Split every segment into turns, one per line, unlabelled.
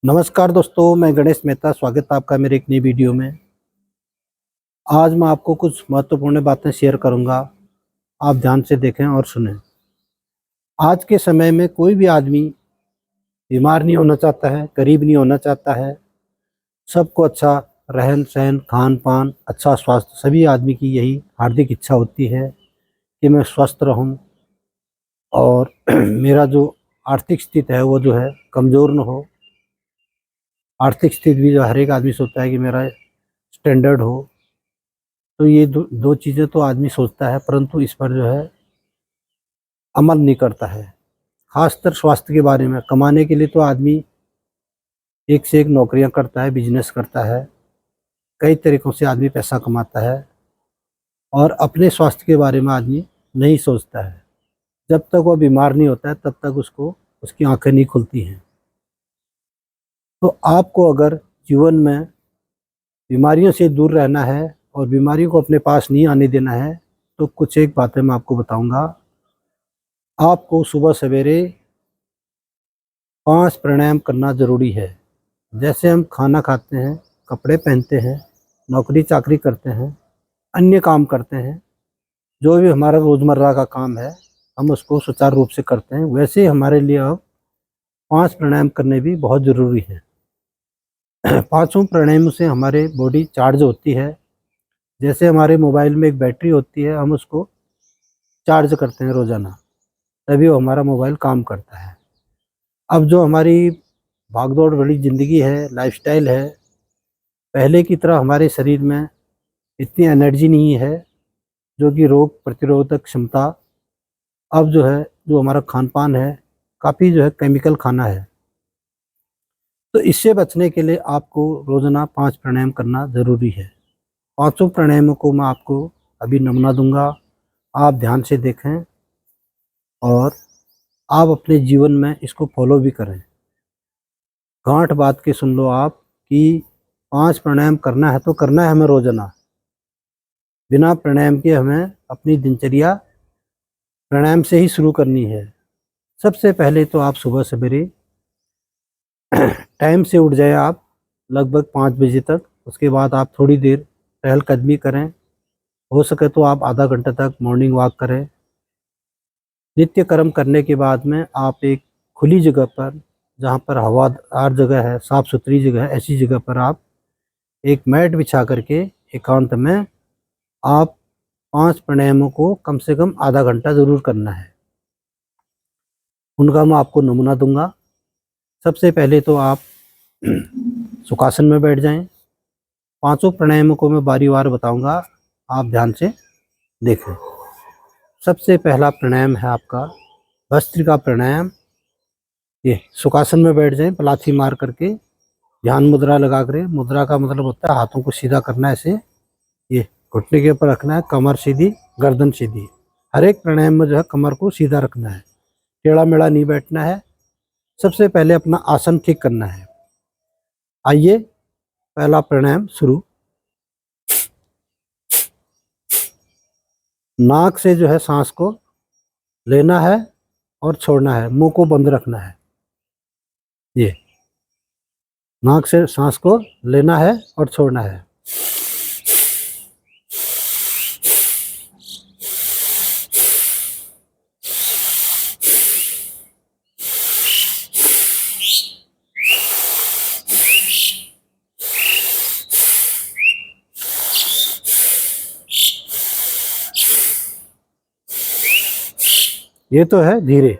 नमस्कार दोस्तों, मैं गणेश मेहता। स्वागत है आपका मेरे एक नई वीडियो में। आज मैं आपको कुछ महत्वपूर्ण बातें शेयर करूंगा। आप ध्यान से देखें और सुनें। आज के समय में कोई भी आदमी बीमार नहीं होना चाहता है, गरीब नहीं होना चाहता है। सबको अच्छा रहन सहन, खान पान, अच्छा स्वास्थ्य, सभी आदमी की यही हार्दिक इच्छा होती है कि मैं स्वस्थ रहूं और मेरा जो आर्थिक स्थिति है वो जो है कमज़ोर न हो। आर्थिक स्थिति भी जो हर एक आदमी सोचता है कि मेरा स्टैंडर्ड हो। तो ये दो चीज़ें तो आदमी सोचता है, परंतु इस पर जो है अमल नहीं करता है। खासकर स्वास्थ्य के बारे में, कमाने के लिए तो आदमी एक से एक नौकरियां करता है, बिजनेस करता है, कई तरीक़ों से आदमी पैसा कमाता है और अपने स्वास्थ्य के बारे में आदमी नहीं सोचता है। जब तक वो बीमार नहीं होता है तब तक उसको उसकी आंखें नहीं खुलती हैं। तो आपको अगर जीवन में बीमारियों से दूर रहना है और बीमारियों को अपने पास नहीं आने देना है, तो कुछ एक बातें मैं आपको बताऊंगा। आपको सुबह सवेरे 5 प्राणायाम करना ज़रूरी है। जैसे हम खाना खाते हैं, कपड़े पहनते हैं, नौकरी चाकरी करते हैं, अन्य काम करते हैं, जो भी हमारा रोज़मर्रा का काम है हम उसको सुचारू रूप से करते हैं, वैसे ही हमारे लिए अब 5 प्राणायाम करने भी बहुत ज़रूरी है। पाँचों प्राणायाम से हमारे बॉडी चार्ज होती है। जैसे हमारे मोबाइल में एक बैटरी होती है, हम उसको चार्ज करते हैं रोज़ाना, तभी वो हमारा मोबाइल काम करता है। अब जो हमारी भागदौड़ भरी ज़िंदगी है, लाइफस्टाइल है, पहले की तरह हमारे शरीर में इतनी एनर्जी नहीं है, जो कि रोग प्रतिरोधक क्षमता। अब जो है, जो हमारा खान-पान है, काफ़ी जो है केमिकल खाना है। तो इससे बचने के लिए आपको रोज़ाना 5 प्राणायाम करना ज़रूरी है। पाँचों प्राणायामों को मैं आपको अभी नमूना दूँगा, आप ध्यान से देखें और आप अपने जीवन में इसको फॉलो भी करें। गाँठ बाँध के सुन लो आप कि 5 प्राणायाम करना है तो करना है हमें रोज़ाना। बिना प्राणायाम के हमें अपनी दिनचर्या प्राणायाम से ही शुरू करनी है। सबसे पहले तो आप सुबह सवेरे टाइम से उठ जाएँ आप, लगभग 5 बजे तक। उसके बाद आप थोड़ी देर टहलकदमी करें। हो सके तो आप आधा घंटा तक मॉर्निंग वॉक करें। नित्य कर्म करने के बाद में आप एक खुली जगह पर, जहाँ पर हवादार जगह है, साफ़ सुथरी जगह है, ऐसी जगह पर आप एक मैट बिछा करके एकांत में आप 5 प्राणायामों को कम से कम आधा घंटा ज़रूर करना है। उनका मैं आपको नमूना दूंगा। सबसे पहले तो आप सुखासन में बैठ जाएं। पांचों प्राणायामों को मैं बारी-बार बताऊंगा, आप ध्यान से देखें। सबसे पहला प्राणायाम है आपका भस्त्रिका प्राणायाम। ये सुखासन में बैठ जाएं, पलाथी मार करके ध्यान मुद्रा लगा कर। मुद्रा का मतलब होता है हाथों को सीधा करना है ऐसे, ये घुटने के ऊपर रखना है, कमर सीधी, गर्दन सीधी। हर एक प्राणायाम में जो है कमर को सीधा रखना है, टेढ़ा मेढ़ा नहीं बैठना है। सबसे पहले अपना आसन ठीक करना है। आइए, पहला प्राणायाम शुरू। नाक से जो है सांस को लेना है और छोड़ना है, मुंह को बंद रखना है। ये नाक से सांस को लेना है और छोड़ना है। ये तो है धीरे,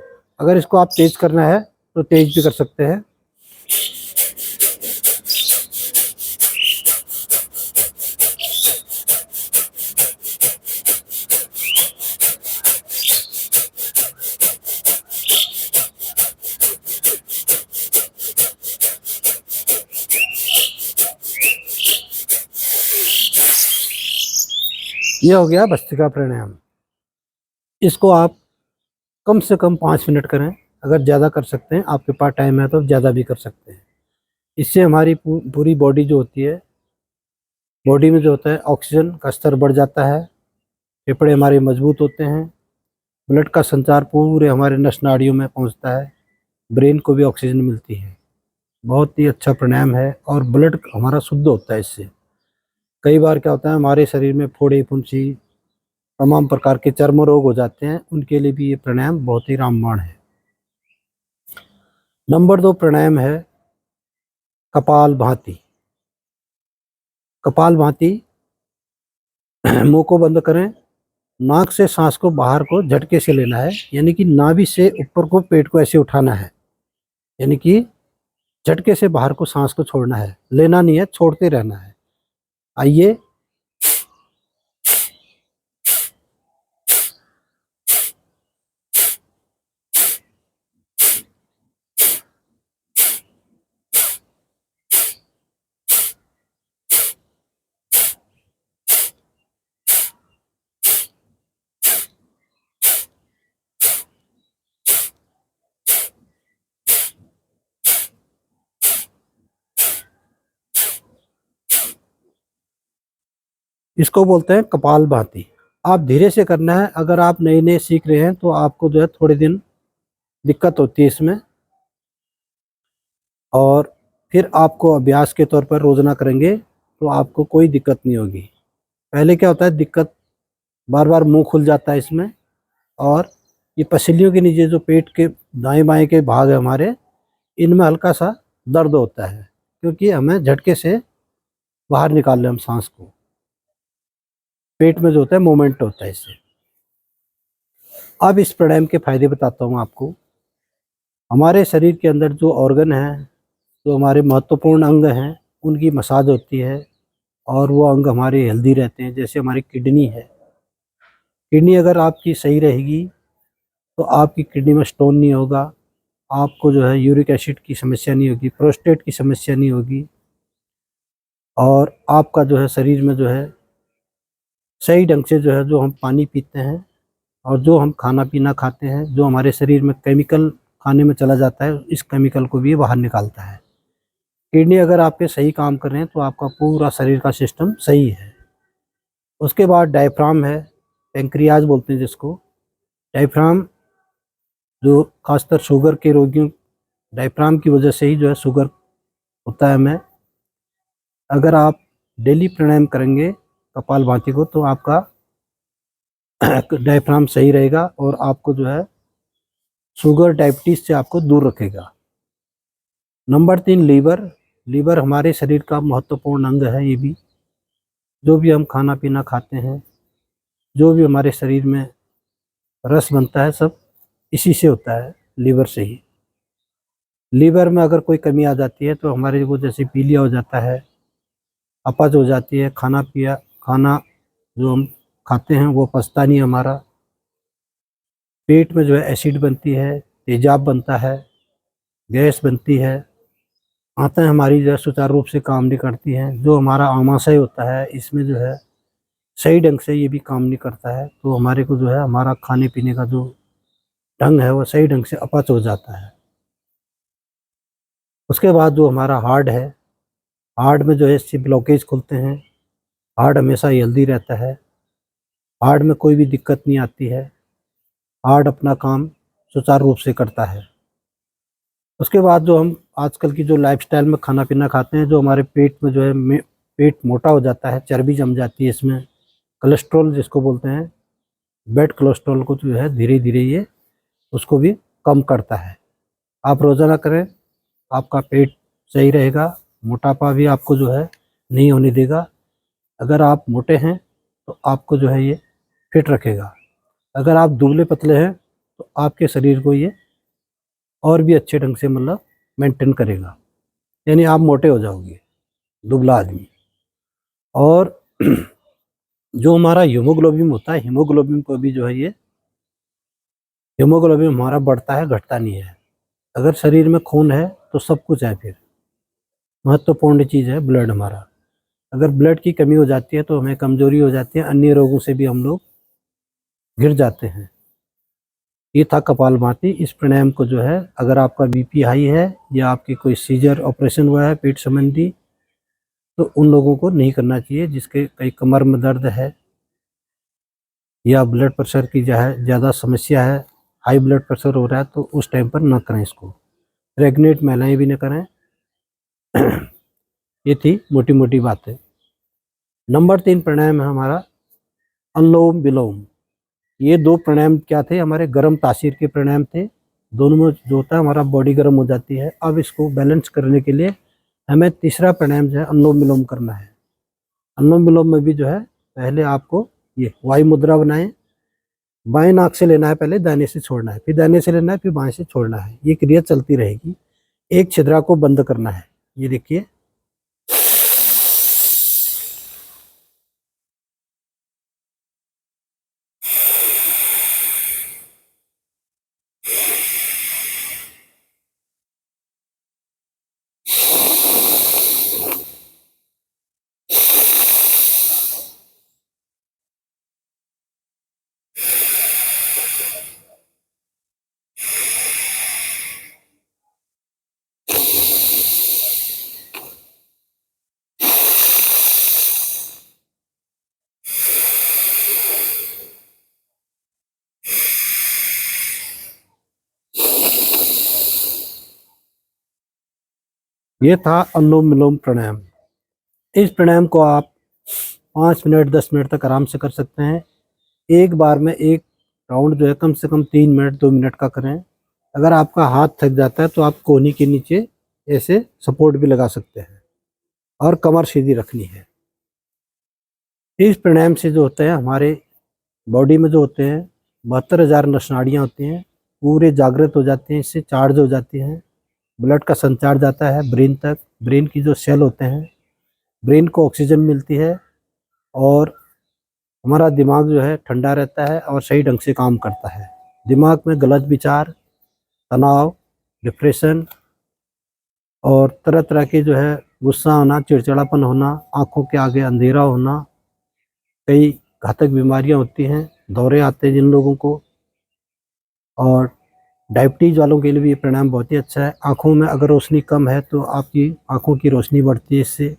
अगर इसको आप तेज करना है तो तेज भी कर सकते हैं। ये हो गया भस्त्रिका प्राणायाम। इसको आप कम से कम 5 मिनट करें। अगर ज़्यादा कर सकते हैं, आपके पास टाइम है तो ज़्यादा भी कर सकते हैं। इससे हमारी पूरी बॉडी जो होती है, बॉडी में जो होता है ऑक्सीजन का स्तर बढ़ जाता है, फेफड़े हमारे मजबूत होते हैं, ब्लड का संचार पूरे हमारे नस नाड़ियों में पहुंचता है, ब्रेन को भी ऑक्सीजन मिलती है। बहुत ही अच्छा प्राणायाम है और ब्लड हमारा शुद्ध होता है इससे। कई बार क्या होता है हमारे शरीर में फोड़े फुंसी तमाम प्रकार के चर्म रोग हो जाते हैं, उनके लिए भी ये प्राणायाम बहुत ही रामबाण है। नंबर 2 प्राणायाम है कपाल भाती। कपाल भाती मुंह को बंद करें, नाक से सांस को बाहर को झटके से लेना है, यानी कि नाभि से ऊपर को पेट को ऐसे उठाना है, यानी कि झटके से बाहर को सांस को छोड़ना है, लेना नहीं है, छोड़ते रहना है। आइए। इसको बोलते हैं कपाल भाती। आप धीरे से करना है, अगर आप नए नए सीख रहे हैं तो आपको जो है थोड़े दिन दिक्कत होती है इसमें, और फिर आपको अभ्यास के तौर पर रोजाना करेंगे तो आपको कोई दिक्कत नहीं होगी। पहले क्या होता है दिक्कत, बार बार मुंह खुल जाता है इसमें, और ये पसलियों के नीचे जो पेट के दाएं बाएं के भाग है हमारे, इनमें हल्का सा दर्द होता है, क्योंकि हमें झटके से बाहर निकाल रहे हम सांस को, पेट में जो होता है मूवमेंट होता है इससे। अब इस प्राणायाम के फायदे बताता हूँ आपको। हमारे शरीर के अंदर जो ऑर्गन हैं, जो हमारे महत्वपूर्ण अंग हैं, उनकी मसाज होती है और वो अंग हमारे हेल्दी रहते हैं। जैसे हमारी किडनी है, किडनी अगर आपकी सही रहेगी तो आपकी किडनी में स्टोन नहीं होगा, आपको जो है यूरिक एसिड की समस्या नहीं होगी, प्रोस्टेट की समस्या नहीं होगी, और आपका जो है शरीर में जो है सही ढंग से जो है, जो हम पानी पीते हैं और जो हम खाना पीना खाते हैं, जो हमारे शरीर में केमिकल खाने में चला जाता है, इस केमिकल को भी बाहर निकालता है। किडनी अगर आपके सही काम कर रहे हैं तो आपका पूरा शरीर का सिस्टम सही है। उसके बाद डायफ्राम है, पेंक्रियाज बोलते हैं जिसको। डायफ्राम जो खासकर शुगर के रोगियों, डायफ्राम की वजह से ही जो है शुगर होता है हमें। अगर आप डेली प्राणायाम करेंगे कपालभाति को तो आपका डायफ्राम सही रहेगा और आपको जो है शुगर डायबिटीज से आपको दूर रखेगा। Number 3 liver. लीवर हमारे शरीर का महत्वपूर्ण अंग है। ये भी जो भी हम खाना पीना खाते हैं, जो भी हमारे शरीर में रस बनता है, सब इसी से होता है, लीवर से ही। लीवर में अगर कोई कमी आ जाती है तो हमारे को जैसे पीलिया हो जाता है, अपच हो जाती है, खाना जो हम खाते हैं वो पचता नहीं हमारा, पेट में जो है एसिड बनती है, तेजाब बनता है, गैस बनती है, आंतें हमारी जो है सुचारू रूप से काम नहीं करती हैं, जो हमारा आमाशय होता है इसमें जो है सही ढंग से ये भी काम नहीं करता है, तो हमारे को जो है हमारा खाने पीने का जो ढंग है वो सही ढंग से अपच हो जाता है। उसके बाद जो हमारा हार्ट है, हार्ट में जो है इससे ब्लॉकेज खुलते हैं, हार्ट हमेशा हेल्दी रहता है, हार्ट में कोई भी दिक्कत नहीं आती है, हार्ट अपना काम सुचारू रूप से करता है। उसके बाद जो हम आजकल की जो लाइफस्टाइल में खाना पीना खाते हैं, जो हमारे पेट में जो है पेट मोटा हो जाता है, चर्बी जम जाती है इसमें, कोलेस्ट्रॉल जिसको बोलते हैं, बैड कोलेस्ट्रॉल को जो है धीरे धीरे ये उसको भी कम करता है। आप रोज़ाना करें, आपका पेट सही रहेगा, मोटापा भी आपको जो है नहीं होने देगा। अगर आप मोटे हैं तो आपको जो है ये फिट रखेगा, अगर आप दुबले पतले हैं तो आपके शरीर को ये और भी अच्छे ढंग से मतलब मेंटेन करेगा, यानी आप मोटे हो जाओगे, दुबला आदमी। और जो हमारा हीमोग्लोबिन होता है, हीमोग्लोबिन को भी जो है ये, हीमोग्लोबिन हमारा बढ़ता है, घटता नहीं है। अगर शरीर में खून है तो सब कुछ है, फिर महत्वपूर्ण चीज़ है ब्लड हमारा। अगर ब्लड की कमी हो जाती है तो हमें कमजोरी हो जाती है, अन्य रोगों से भी हम लोग घिर जाते हैं। ये था कपालभाति। इस प्राणायाम को जो है, अगर आपका बीपी हाई है या आपकी कोई सीजर ऑपरेशन हुआ है पेट संबंधी, तो उन लोगों को नहीं करना चाहिए। जिसके कई कमर में दर्द है या ब्लड प्रेशर की ज़्यादा समस्या है, हाई ब्लड प्रेशर हो रहा है, तो उस टाइम पर ना करें इसको। प्रेग्नेंट महिलाएं भी ना करें, ये थी मोटी मोटी बातें। नंबर 3 प्राणायाम है हमारा अनुलोम विलोम। ये 2 प्राणायाम क्या थे, हमारे गर्म तासीर के प्राणायाम थे। दोनों में जो होता है हमारा बॉडी गर्म हो जाती है। अब इसको बैलेंस करने के लिए हमें तीसरा प्राणायाम जो है अनुलोम विलोम करना है। अनुलोम विलोम में भी जो है पहले आपको ये वायु मुद्रा बनाएं, बाएं नाक से लेना है, पहले दाहिने से छोड़ना है, फिर दाहिने से लेना है, फिर बाएं से छोड़ना है। ये क्रिया चलती रहेगी। एक छिद्रा को बंद करना है। ये देखिए, ये था अनुलोम विलोम प्राणायाम। इस प्राणायाम को आप 5 मिनट 10 मिनट तक आराम से कर सकते हैं। एक बार में एक राउंड जो है कम से कम 3 मिनट 2 मिनट का करें। अगर आपका हाथ थक जाता है तो आप कोहनी के नीचे ऐसे सपोर्ट भी लगा सकते हैं और कमर सीधी रखनी है। इस प्राणायाम से जो होता है हमारे बॉडी में जो होते हैं 72,000 नस नाड़ियाँ होती हैं, पूरे जागृत हो जाते हैं, इससे चार्ज हो जाती हैं। ब्लड का संचार जाता है ब्रेन तक। ब्रेन की जो सेल होते हैं, ब्रेन को ऑक्सीजन मिलती है और हमारा दिमाग जो है ठंडा रहता है और सही ढंग से काम करता है। दिमाग में गलत विचार, तनाव, डिप्रेशन और तरह तरह के जो है गुस्सा होना, चिड़चिड़ापन होना, आंखों के आगे अंधेरा होना, कई घातक बीमारियां होती हैं, दौरे आते हैं जिन लोगों को, और डायबिटीज़ वालों के लिए भी ये प्राणायाम बहुत ही अच्छा है। आँखों में अगर रोशनी कम है तो आपकी आँखों की रोशनी बढ़ती है इससे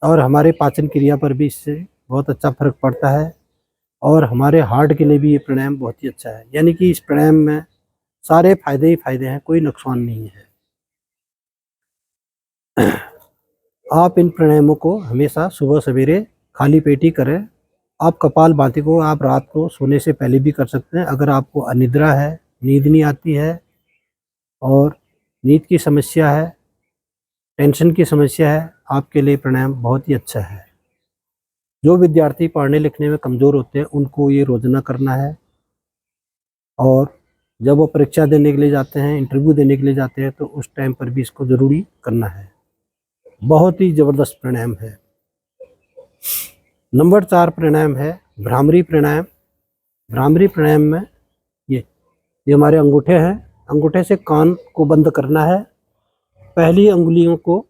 और हमारे पाचन क्रिया पर भी इससे बहुत अच्छा फर्क पड़ता है और हमारे हार्ट के लिए भी ये प्राणायाम बहुत ही अच्छा है। यानी कि इस प्राणायाम में सारे फायदे ही फायदे हैं, कोई नुकसान नहीं है। आप इन प्राणायामों को हमेशा सुबह सवेरे खाली पेट ही करें। आप कपालभाति को आप रात को सोने से पहले भी कर सकते हैं। अगर आपको अनिद्रा है, नींद नहीं आती है और नींद की समस्या है, टेंशन की समस्या है, आपके लिए प्राणायाम बहुत ही अच्छा है। जो विद्यार्थी पढ़ने लिखने में कमज़ोर होते हैं उनको ये रोजाना करना है और जब वो परीक्षा देने के लिए जाते हैं, इंटरव्यू देने के लिए जाते हैं तो उस टाइम पर भी इसको ज़रूरी करना है। बहुत ही ज़बरदस्त प्राणायाम है। नंबर 4 प्राणायाम है भ्रामरी प्राणायाम। भ्रामरी प्राणायाम में ये हमारे अंगूठे हैं, अंगूठे से कान को बंद करना है। पहली अंगुलियों को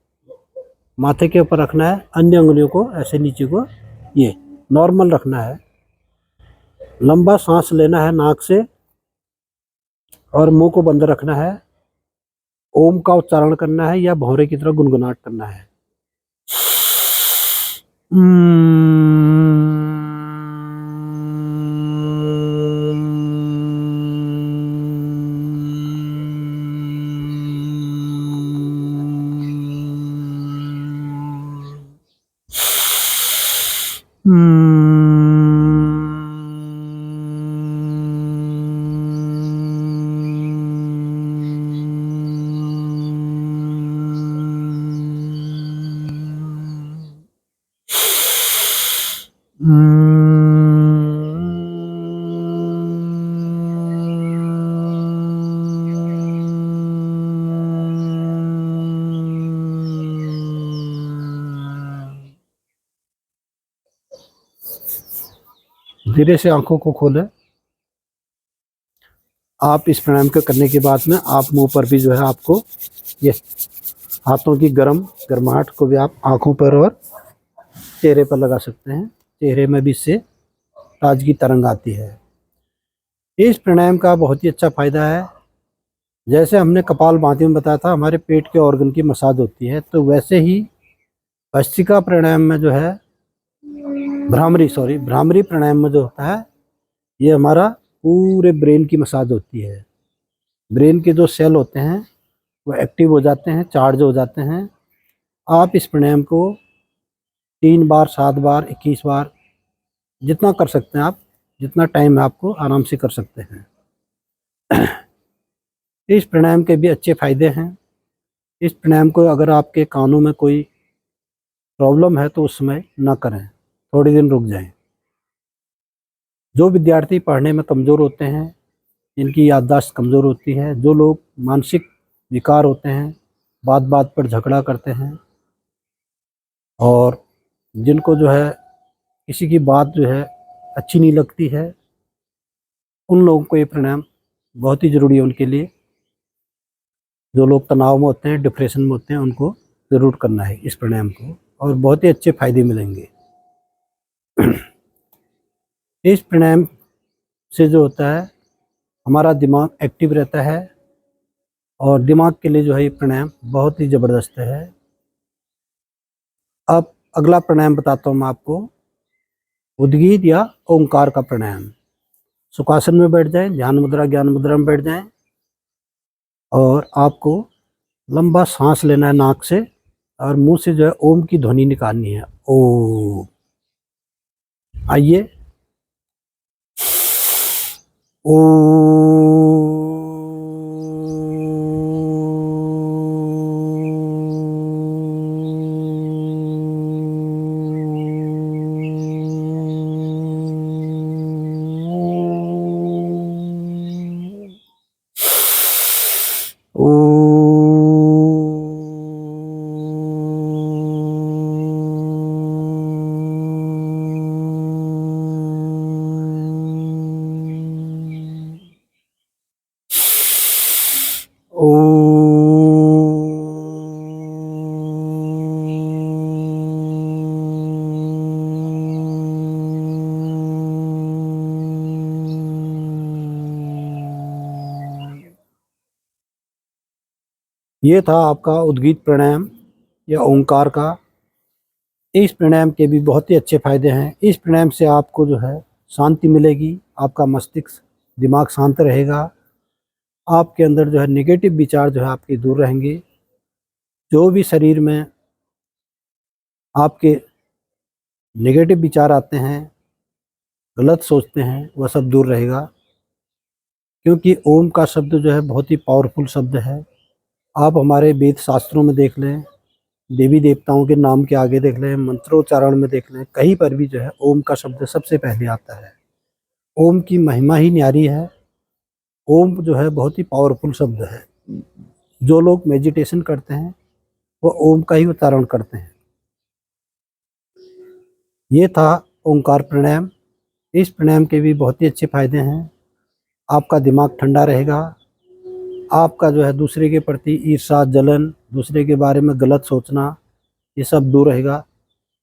माथे के ऊपर रखना है, अन्य अंगुलियों को ऐसे नीचे को ये नॉर्मल रखना है। लंबा सांस लेना है नाक से और मुंह को बंद रखना है। ओम का उच्चारण करना है या भौरे की तरह गुनगुनाहट करना है। धीरे से आंखों को खोलें। आप इस प्राणायाम के करने के बाद में आप मुंह पर भी जो है आपको ये हाथों की गर्माहट को भी आप आंखों पर और चेहरे पर लगा सकते हैं। चेहरे में भी इससे ताजगी तरंग आती है। इस प्राणायाम का बहुत ही अच्छा फायदा है। जैसे हमने कपालभाति में बताया था हमारे पेट के ऑर्गन की मसाज होती है, तो वैसे ही भस्त्रिका प्राणायाम में जो है भ्रामरी प्राणायाम में जो होता है ये हमारा पूरे ब्रेन की मसाज होती है। ब्रेन के जो सेल होते हैं वो एक्टिव हो जाते हैं, चार्ज हो जाते हैं। आप इस प्राणायाम को 3 बार, 7 बार, 21 बार जितना कर सकते हैं आप, जितना टाइम है आपको आराम से कर सकते हैं। इस प्राणायाम के भी अच्छे फायदे हैं। इस प्राणायाम को अगर आपके कानों में कोई प्रॉब्लम है तो उस समय ना करें, थोड़ी दिन रुक जाएं। जो विद्यार्थी पढ़ने में कमज़ोर होते हैं, जिनकी याददाश्त कमज़ोर होती है, जो लोग मानसिक विकार होते हैं, बात बात पर झगड़ा करते हैं, और जिनको जो है किसी की बात जो है अच्छी नहीं लगती है, उन लोगों को ये प्राणायाम बहुत ही ज़रूरी है उनके लिए। जो लोग तनाव में होते हैं, डिप्रेशन में होते हैं, उनको ज़रूर करना है इस प्राणायाम को, और बहुत ही अच्छे फायदे मिलेंगे। इस प्राणायाम से जो होता है हमारा दिमाग एक्टिव रहता है, और दिमाग के लिए जो है ये प्राणायाम बहुत ही ज़बरदस्त है। अब अगला प्राणायाम बताता हूँ मैं आपको, उद्गीत या ओंकार का प्राणायाम। सुखासन में बैठ जाएं, ध्यान मुद्रा ज्ञान मुद्रा में बैठ जाएं, और आपको लंबा सांस लेना है नाक से, और मुंह से जो है ओम की ध्वनि निकालनी है। ओ, आइए। ओ, ये था आपका उद्गीत प्राणायाम या ओंकार का। इस प्राणायाम के भी बहुत ही अच्छे फायदे हैं। इस प्राणायाम से आपको जो है शांति मिलेगी, आपका मस्तिष्क दिमाग शांत रहेगा, आपके अंदर जो है नेगेटिव विचार जो है आपके दूर रहेंगे। जो भी शरीर में आपके नेगेटिव विचार आते हैं, गलत सोचते हैं, वह सब दूर रहेगा, क्योंकि ओम का शब्द जो है बहुत ही पावरफुल शब्द है। आप हमारे वेद शास्त्रों में देख लें, देवी देवताओं के नाम के आगे देख लें, मंत्रोच्चारण में देख लें, कहीं पर भी जो है ओम का शब्द सबसे पहले आता है। ओम की महिमा ही न्यारी है। ओम जो है बहुत ही पावरफुल शब्द है। जो लोग मेडिटेशन करते हैं वो ओम का ही उच्चारण करते हैं। ये था ओंकार प्राणायाम। इस प्राणायाम के भी बहुत ही अच्छे फायदे हैं। आपका दिमाग ठंडा रहेगा, आपका जो है दूसरे के प्रति ईर्ष्या, जलन, दूसरे के बारे में गलत सोचना, ये सब दूर रहेगा।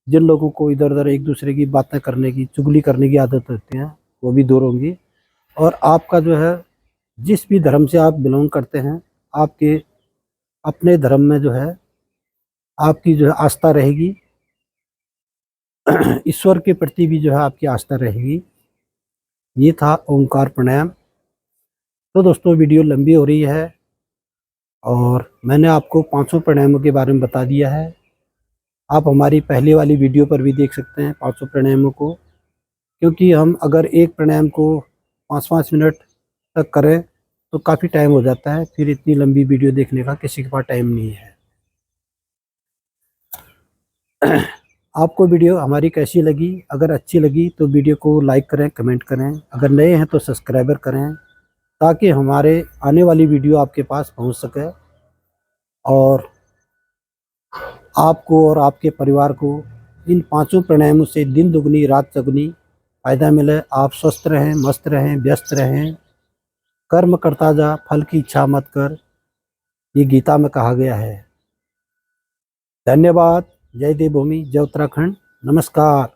जिन लोगों को इधर उधर एक दूसरे की बातें करने की, चुगली करने की आदत होती है, वो भी दूर होंगी। और आपका जो है जिस भी धर्म से आप बिलोंग करते हैं, आपके अपने धर्म में जो है आपकी जो है आस्था रहेगी, ईश्वर के प्रति भी जो है आपकी आस्था रहेगी। ये था ओंकार प्राणायाम। तो दोस्तों वीडियो लंबी हो रही है, और मैंने आपको 500 प्राणायामों के बारे में बता दिया है। आप हमारी पहले वाली वीडियो पर भी देख सकते हैं 500 प्राणायामों को, क्योंकि हम अगर एक प्राणायाम को 5-5 मिनट तक करें तो काफ़ी टाइम हो जाता है, फिर इतनी लंबी वीडियो देखने का किसी के पास टाइम नहीं है। आपको वीडियो हमारी कैसी लगी? अगर अच्छी लगी तो वीडियो को लाइक करें, कमेंट करें। अगर नए हैं तो सब्सक्राइबर करें, ताकि हमारे आने वाली वीडियो आपके पास पहुंच सके, और आपको और आपके परिवार को इन 5 प्राणायामों से दिन दुगनी रात चौगुनी फ़ायदा मिले। आप स्वस्थ रहें, मस्त रहें, व्यस्त रहें। कर्म करता जा, फल की इच्छा मत कर, ये गीता में कहा गया है। धन्यवाद। जय देवभूमि, जय उत्तराखंड। नमस्कार।